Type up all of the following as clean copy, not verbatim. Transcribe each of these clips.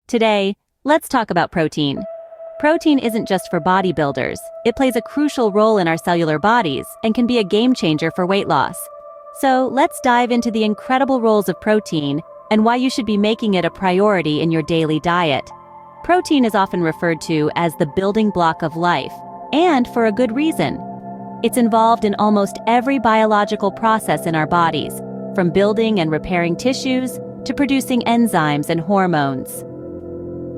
Today, let's talk about protein. Protein isn't just for bodybuilders. It plays a crucial role in our cellular bodies and can be a game changer for weight loss. So let's dive into the incredible roles of protein and why you should be making it a priority in your daily diet. Protein is often referred to as the building block of life, and for a good reason. It's involved in almost every biological process in our bodies, from building and repairing tissues to producing enzymes and hormones.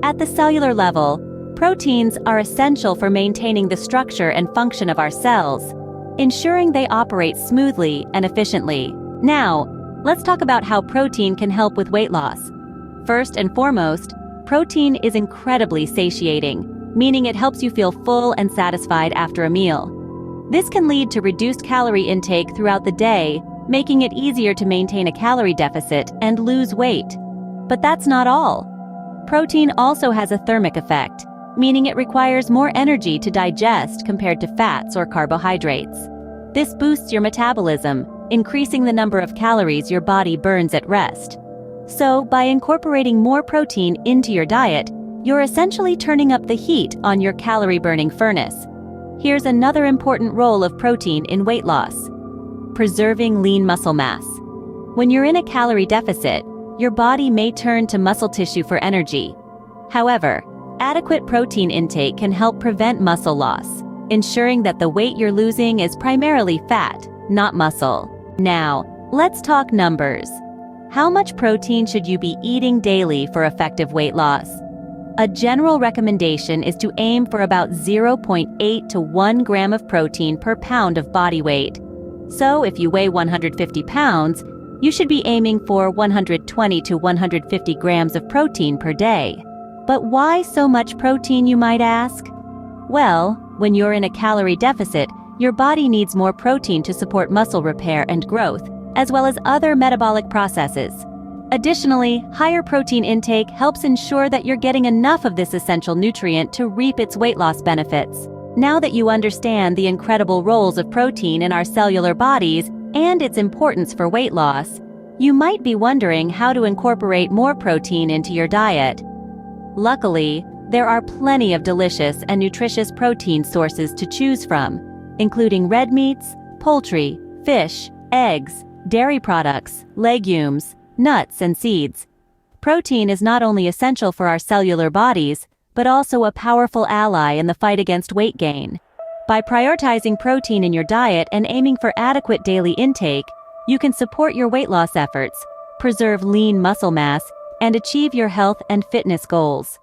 At the cellular level, proteins are essential for maintaining the structure and function of our cells, ensuring they operate smoothly and efficiently. Now, let's talk about how protein can help with weight loss. First and foremost, protein is incredibly satiating, meaning it helps you feel full and satisfied after a meal. This can lead to reduced calorie intake throughout the day, making it easier to maintain a calorie deficit and lose weight. But that's not all. Protein also has a thermic effect, meaning it requires more energy to digest compared to fats or carbohydrates. This boosts your metabolism, increasing the number of calories your body burns at rest. So, by incorporating more protein into your diet, you're essentially turning up the heat on your calorie-burning furnace. Here's another important role of protein in weight loss: preserving lean muscle mass. When you're in a calorie deficit, your body may turn to muscle tissue for energy. However, adequate protein intake can help prevent muscle loss, ensuring that the weight you're losing is primarily fat, not muscle. Now, let's talk numbers. How much protein should you be eating daily for effective weight loss? A general recommendation is to aim for about 0.8 to 1 gram of protein per pound of body weight. So if you weigh 150 pounds, you should be aiming for 120 to 150 grams of protein per day. But why so much protein, you might ask? Well, when you're in a calorie deficit, your body needs more protein to support muscle repair and growth, as well as other metabolic processes. Additionally, higher protein intake helps ensure that you're getting enough of this essential nutrient to reap its weight loss benefits. Now that you understand the incredible roles of protein in our cellular bodies and its importance for weight loss, you might be wondering how to incorporate more protein into your diet. Luckily, there are plenty of delicious and nutritious protein sources to choose from, including red meats, poultry, fish, eggs, dairy products, legumes, nuts, and seeds. Protein is not only essential for our cellular bodies, but also a powerful ally in the fight against weight gain. By prioritizing protein in your diet and aiming for adequate daily intake, you can support your weight loss efforts, preserve lean muscle mass, and achieve your health and fitness goals.